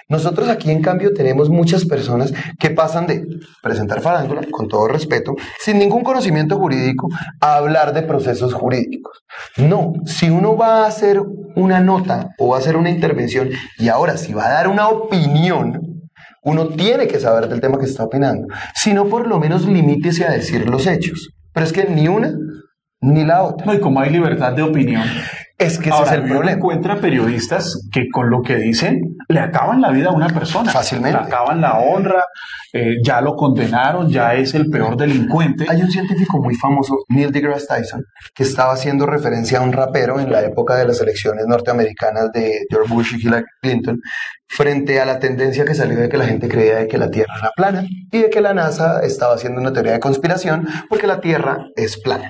Nosotros aquí, en cambio, tenemos muchas personas que pasan de presentar farándula, con todo respeto, sin ningún conocimiento jurídico, a hablar de procesos jurídicos. No, si uno va a hacer una nota o va a hacer una intervención, y ahora si va a dar una opinión, uno tiene que saber del tema que está opinando. Si no, por lo menos limítese a decir los hechos. Pero es que ni una ni la otra. No, y como hay libertad de opinión. Es que ese es el problema. Encuentra periodistas que con lo que dicen le acaban la vida a una persona. Fácilmente. Le acaban la honra, ya lo condenaron, ya es el peor delincuente. Hay un científico muy famoso, Neil deGrasse Tyson, que estaba haciendo referencia a un rapero en la época de las elecciones norteamericanas de George Bush y Hillary Clinton, frente a la tendencia que salió de que la gente creía de que la Tierra era plana y de que la NASA estaba haciendo una teoría de conspiración porque la Tierra es plana.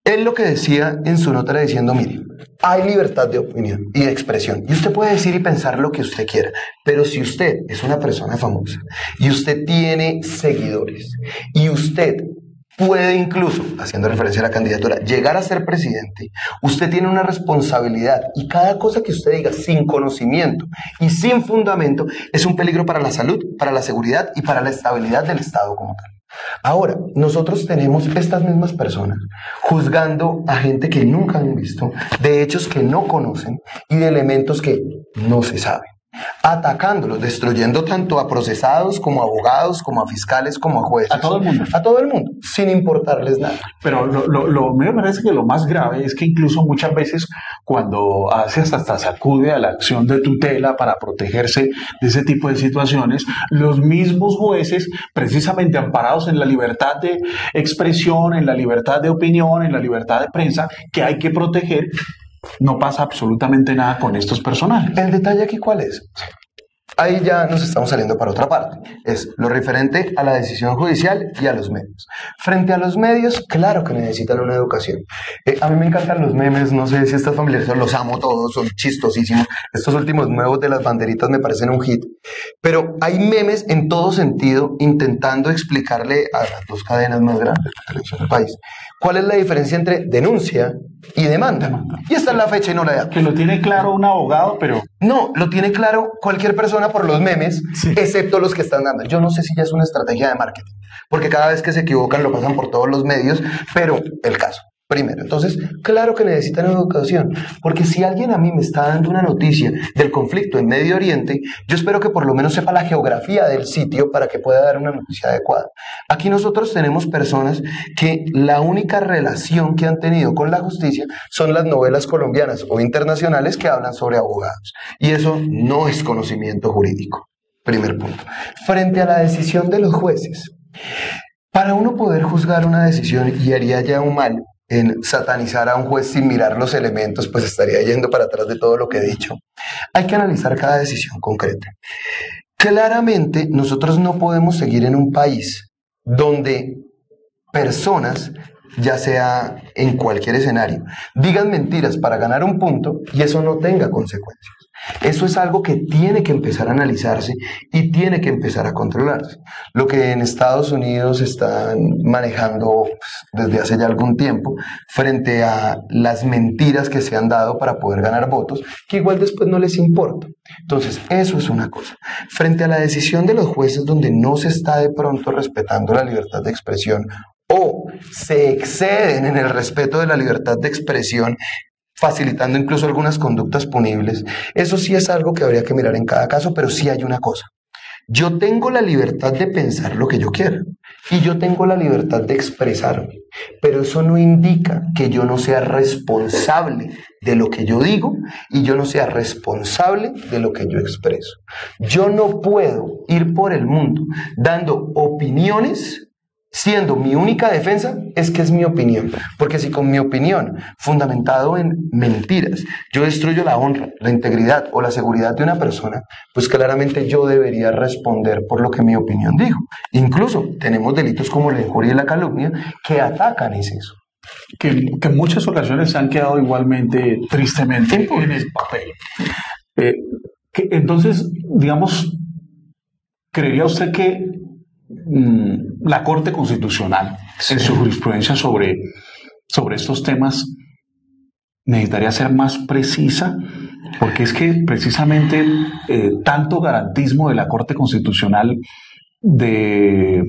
Él lo que decía en su nota era diciendo, mire, hay libertad de opinión y de expresión, y usted puede decir y pensar lo que usted quiera, pero si usted es una persona famosa y usted tiene seguidores y usted puede incluso, haciendo referencia a la candidatura, llegar a ser presidente, usted tiene una responsabilidad, y cada cosa que usted diga sin conocimiento y sin fundamento es un peligro para la salud, para la seguridad y para la estabilidad del Estado como tal. Ahora, nosotros tenemos estas mismas personas juzgando a gente que nunca han visto, de hechos que no conocen y de elementos que no se saben, atacándolos, destruyendo tanto a procesados como a abogados, como a fiscales, como a jueces. A todo el mundo. A todo el mundo, sin importarles nada. Pero me parece que lo más grave es que incluso muchas veces cuando hasta se acude a la acción de tutela para protegerse de ese tipo de situaciones, los mismos jueces, precisamente amparados en la libertad de expresión, en la libertad de opinión, en la libertad de prensa, que hay que proteger, no pasa absolutamente nada con estos personajes. El detalle aquí, ¿cuál es? Ahí ya nos estamos saliendo para otra parte. Es lo referente a la decisión judicial y a los medios. Frente a los medios, claro que necesitan una educación. A mí me encantan los memes, no sé si estás familiarizado, los amo todos, son chistosísimos. Estos últimos nuevos de las banderitas me parecen un hit. Pero hay memes en todo sentido intentando explicarle a las dos cadenas más grandes de televisión del país cuál es la diferencia entre denuncia y demanda. Y esta es la fecha y no la edad. Que lo tiene claro un abogado, pero... No, lo tiene claro cualquier persona por los memes, sí, excepto los que están dando. Yo no sé si ya es una estrategia de marketing, porque cada vez que se equivocan lo pasan por todos los medios, pero el caso. Primero, entonces, claro que necesitan educación, porque si alguien a mí me está dando una noticia del conflicto en Medio Oriente, yo espero que por lo menos sepa la geografía del sitio para que pueda dar una noticia adecuada. Aquí nosotros tenemos personas que la única relación que han tenido con la justicia son las novelas colombianas o internacionales que hablan sobre abogados, y eso no es conocimiento jurídico. Primer punto. Frente a la decisión de los jueces, para uno poder juzgar una decisión, y haría ya un mal en satanizar a un juez sin mirar los elementos, pues estaría yendo para atrás de todo lo que he dicho. Hay que analizar cada decisión concreta. Claramente, nosotros no podemos seguir en un país donde personas, ya sea en cualquier escenario, digan mentiras para ganar un punto y eso no tenga consecuencias. Eso es algo que tiene que empezar a analizarse y tiene que empezar a controlarse. Lo que en Estados Unidos están manejando desde hace ya algún tiempo frente a las mentiras que se han dado para poder ganar votos, que igual después no les importa. Entonces, eso es una cosa. Frente a la decisión de los jueces donde no se está de pronto respetando la libertad de expresión o se exceden en el respeto de la libertad de expresión, facilitando incluso algunas conductas punibles, eso sí es algo que habría que mirar en cada caso, pero sí hay una cosa. Yo tengo la libertad de pensar lo que yo quiera y yo tengo la libertad de expresarme, pero eso no indica que yo no sea responsable de lo que yo digo y yo no sea responsable de lo que yo expreso. Yo no puedo ir por el mundo dando opiniones siendo mi única defensa es que es mi opinión, porque si con mi opinión, fundamentado en mentiras, yo destruyo la honra, la integridad o la seguridad de una persona, pues claramente yo debería responder por lo que mi opinión dijo. Incluso tenemos delitos como la injuria y la calumnia que atacan eso. Que en muchas ocasiones se han quedado igualmente tristemente en el papel. Entonces, digamos, ¿creería usted que la Corte Constitucional, en su jurisprudencia sobre estos temas, necesitaría ser más precisa? Porque es que precisamente tanto garantismo de la Corte Constitucional de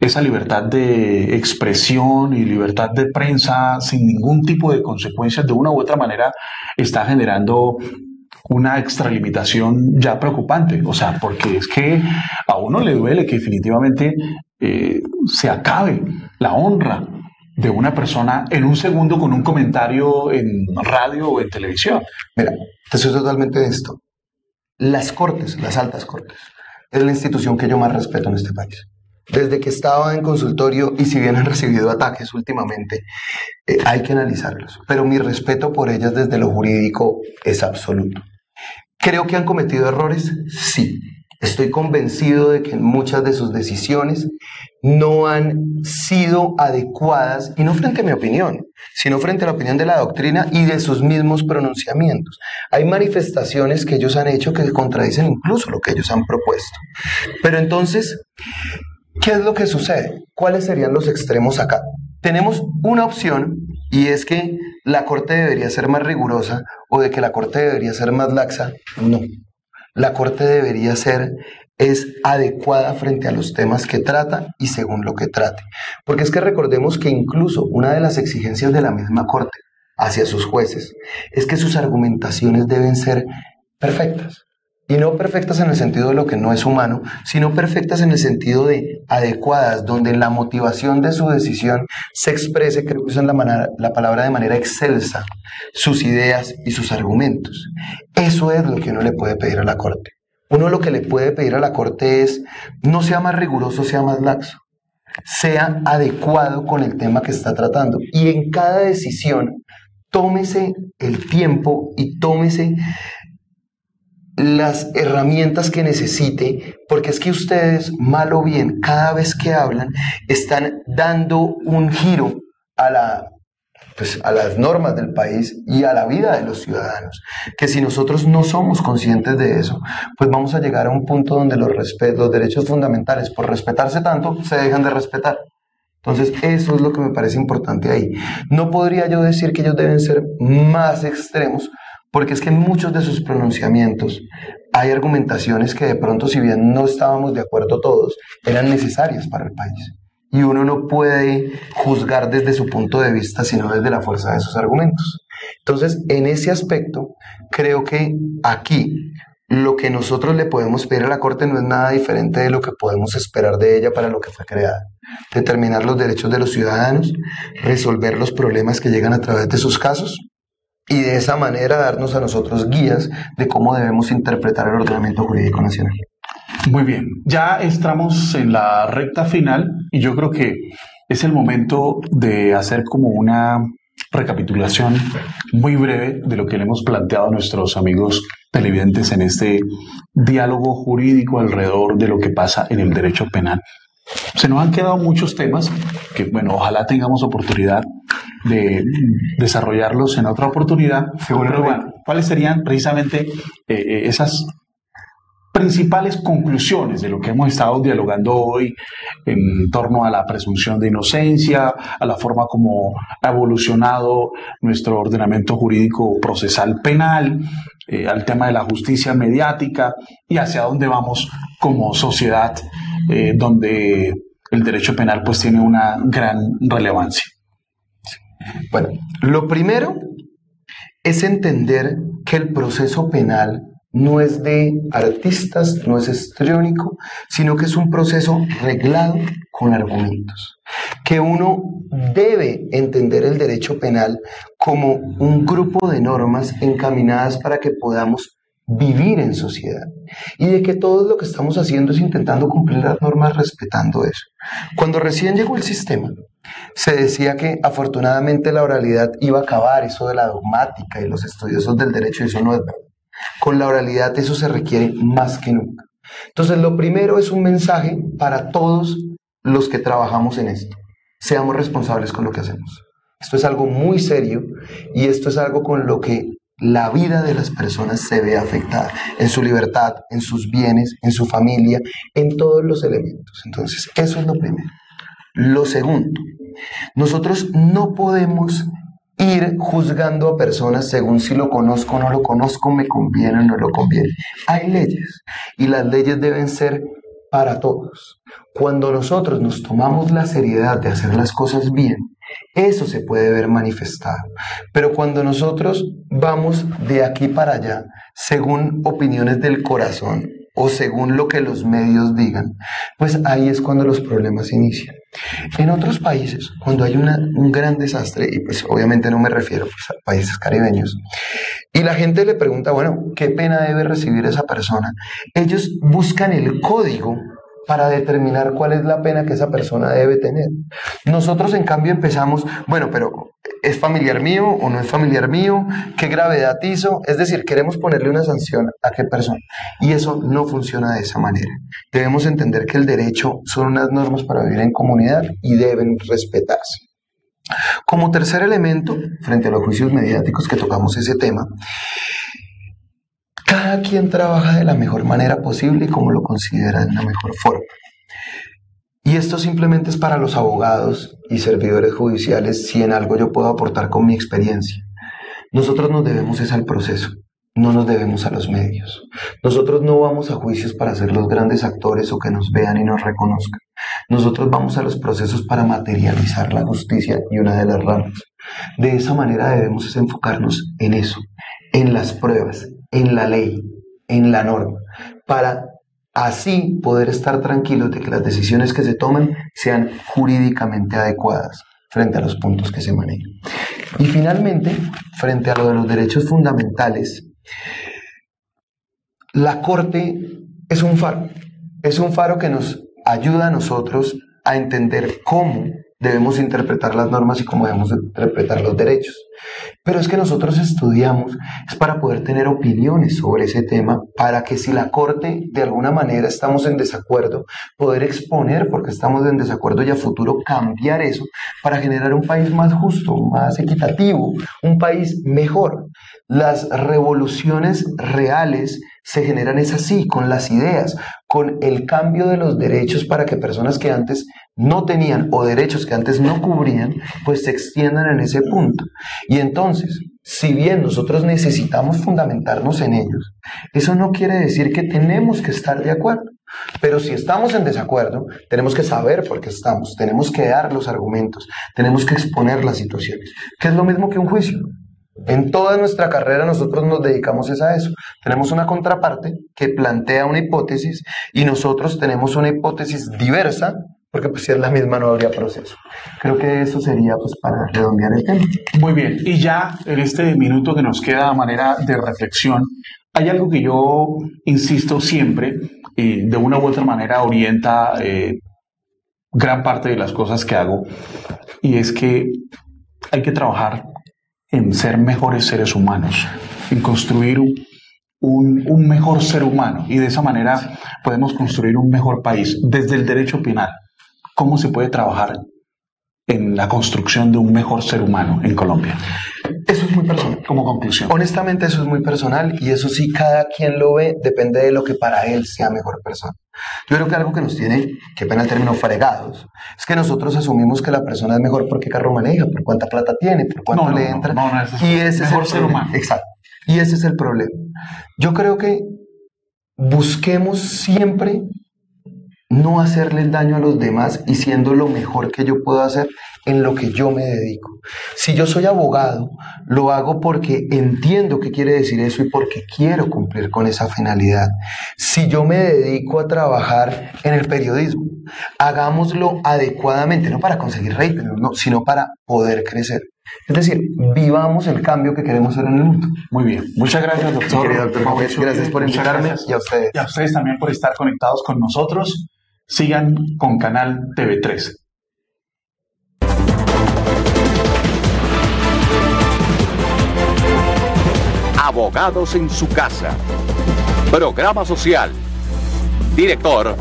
esa libertad de expresión y libertad de prensa sin ningún tipo de consecuencias, de una u otra manera, está generando una extralimitación ya preocupante. O sea, porque es que a uno le duele que definitivamente se acabe la honra de una persona en un segundo con un comentario en radio o en televisión. Mira, te soy totalmente honesto. Las Cortes, las altas Cortes, es la institución que yo más respeto en este país. Desde que estaba en consultorio, y si bien han recibido ataques últimamente, hay que analizarlos. Pero mi respeto por ellas desde lo jurídico es absoluto. ¿Creo que han cometido errores? Sí. Estoy convencido de que muchas de sus decisiones no han sido adecuadas, y no frente a mi opinión, sino frente a la opinión de la doctrina y de sus mismos pronunciamientos. Hay manifestaciones que ellos han hecho que contradicen incluso lo que ellos han propuesto. Pero entonces, ¿qué es lo que sucede? ¿Cuáles serían los extremos acá? Tenemos una opción, y es que la Corte debería ser más rigurosa o de que la Corte debería ser más laxa. No. La Corte debería ser adecuada frente a los temas que trata y según lo que trate. Porque es que recordemos que incluso una de las exigencias de la misma Corte hacia sus jueces es que sus argumentaciones deben ser perfectas. Y no perfectas en el sentido de lo que no es humano, sino perfectas en el sentido de adecuadas, donde la motivación de su decisión se exprese, creo que usan la palabra de manera excelsa, sus ideas y sus argumentos. Eso es lo que uno le puede pedir a la Corte. Uno lo que le puede pedir a la Corte es, no sea más riguroso, sea más laxo, sea adecuado con el tema que está tratando. Y en cada decisión, tómese el tiempo y tómese las herramientas que necesite, porque es que ustedes, mal o bien, cada vez que hablan, están dando un giro a las normas del país y a la vida de los ciudadanos, que si nosotros no somos conscientes de eso, pues vamos a llegar a un punto donde los derechos fundamentales, por respetarse tanto, se dejan de respetar. Entonces, eso es lo que me parece importante ahí. No podría yo decir que ellos deben ser más extremos, porque es que en muchos de sus pronunciamientos hay argumentaciones que de pronto, si bien no estábamos de acuerdo todos, eran necesarias para el país. y uno no puede juzgar desde su punto de vista, sino desde la fuerza de sus argumentos. Entonces, en ese aspecto, creo que aquí lo que nosotros le podemos pedir a la Corte no es nada diferente de lo que podemos esperar de ella para lo que fue creada. Determinar los derechos de los ciudadanos, resolver los problemas que llegan a través de sus casos y de esa manera darnos a nosotros guías de cómo debemos interpretar el ordenamiento jurídico nacional. Muy bien, ya estamos en la recta final y yo creo que es el momento de hacer como una recapitulación muy breve de lo que le hemos planteado a nuestros amigos televidentes en este diálogo jurídico alrededor de lo que pasa en el derecho penal. Se nos han quedado muchos temas que, bueno, ojalá tengamos oportunidad de desarrollarlos en otra oportunidad. Pero bueno, ¿cuáles serían precisamente esas principales conclusiones de lo que hemos estado dialogando hoy en torno a la presunción de inocencia, a la forma como ha evolucionado nuestro ordenamiento jurídico procesal penal, al tema de la justicia mediática y hacia dónde vamos como sociedad, donde el derecho penal pues tiene una gran relevancia? Bueno, lo primero es entender que el proceso penal no es de artistas, no es histriónico, sino que es un proceso reglado con argumentos. Que uno debe entender el derecho penal como un grupo de normas encaminadas para que podamos vivir en sociedad. Y de que todo lo que estamos haciendo es intentando cumplir las normas respetando eso. Cuando recién llegó el sistema, se decía que afortunadamente la oralidad iba a acabar eso de la dogmática y los estudiosos del derecho, y eso no es verdad. Con la oralidad eso se requiere más que nunca. Entonces, lo primero es un mensaje para todos los que trabajamos en esto. Seamos responsables con lo que hacemos. Esto es algo muy serio y esto es algo con lo que la vida de las personas se ve afectada, en su libertad, en sus bienes, en su familia, en todos los elementos. Entonces, eso es lo primero. Lo segundo, nosotros no podemos ir juzgando a personas según si lo conozco o no lo conozco, me conviene o no lo conviene. Hay leyes y las leyes deben ser para todos. Cuando nosotros nos tomamos la seriedad de hacer las cosas bien, eso se puede ver manifestado. Pero cuando nosotros vamos de aquí para allá, según opiniones del corazón o según lo que los medios digan, pues ahí es cuando los problemas inician. En otros países, cuando hay un gran desastre, y pues obviamente no me refiero pues, a países caribeños, y la gente le pregunta, bueno, ¿qué pena debe recibir esa persona? Ellos buscan el código para determinar cuál es la pena que esa persona debe tener. Nosotros, en cambio, empezamos, bueno, pero ¿es familiar mío o no es familiar mío? ¿Qué gravedad hizo? Es decir, queremos ponerle una sanción a qué persona. Y eso no funciona de esa manera. Debemos entender que el derecho son unas normas para vivir en comunidad y deben respetarse. Como tercer elemento, frente a los juicios mediáticos que tocamos ese tema, cada quien trabaja de la mejor manera posible y como lo considera de la mejor forma. Y esto simplemente es para los abogados y servidores judiciales si en algo yo puedo aportar con mi experiencia. Nosotros nos debemos es al proceso, no nos debemos a los medios. Nosotros no vamos a juicios para ser los grandes actores o que nos vean y nos reconozcan. Nosotros vamos a los procesos para materializar la justicia y una de las ramas. De esa manera debemos enfocarnos en eso, en las pruebas, en la ley, en la norma, para así poder estar tranquilos de que las decisiones que se toman sean jurídicamente adecuadas frente a los puntos que se manejan. Y finalmente, frente a lo de los derechos fundamentales, la Corte es un faro que nos ayuda a nosotros a entender cómo debemos interpretar las normas y cómo debemos interpretar los derechos. Pero es que nosotros estudiamos es para poder tener opiniones sobre ese tema, para que si la Corte de alguna manera estamos en desacuerdo, poder exponer porque estamos en desacuerdo y a futuro cambiar eso para generar un país más justo, más equitativo, un país mejor. Las revoluciones reales se generan es así, con las ideas, con el cambio de los derechos para que personas que antes no tenían o derechos que antes no cubrían, pues se extiendan en ese punto. Y entonces, si bien nosotros necesitamos fundamentarnos en ellos, eso no quiere decir que tenemos que estar de acuerdo. Pero si estamos en desacuerdo, tenemos que saber por qué estamos, tenemos que dar los argumentos, tenemos que exponer las situaciones, que es lo mismo que un juicio. En toda nuestra carrera nosotros nos dedicamos a eso. Tenemos una contraparte que plantea una hipótesis y nosotros tenemos una hipótesis diversa, porque pues si es la misma no habría proceso. Creo que eso sería pues para redondear el tema. Muy bien, y ya en este minuto que nos queda a manera de reflexión, hay algo que yo insisto siempre y de una u otra manera orienta gran parte de las cosas que hago, y es que hay que trabajar en ser mejores seres humanos, en construir un mejor ser humano, y de esa manera podemos construir un mejor país. Desde el derecho penal, ¿cómo se puede trabajar en la construcción de un mejor ser humano en Colombia? Eso es muy personal. Como conclusión. Honestamente, eso es muy personal, y eso sí, cada quien lo ve, depende de lo que para él sea mejor persona. Yo creo que algo que nos tiene, qué pena el término, fregados, es que nosotros asumimos que la persona es mejor por qué carro maneja, por cuánta plata tiene, por cuánto le entra. Y ese es mejor ser humano. Exacto. Y ese es el problema. Yo creo que busquemos siempre no hacerles daño a los demás y siendo lo mejor que yo puedo hacer en lo que yo me dedico. Si yo soy abogado, lo hago porque entiendo qué quiere decir eso y porque quiero cumplir con esa finalidad. Si yo me dedico a trabajar en el periodismo, hagámoslo adecuadamente, no para conseguir rating, no, sino para poder crecer. Es decir, vivamos el cambio que queremos ver en el mundo. Muy bien. Muchas gracias, doctor. Querido doctor Mauricio, gracias por invitarme. Y a ustedes. Y a ustedes también por estar conectados con nosotros. Sigan con Canal TV3. Abogados en su casa. Programa social. Director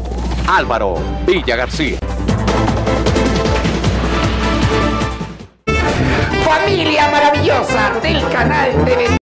Álvaro Villa García. Familia maravillosa del Canal TV.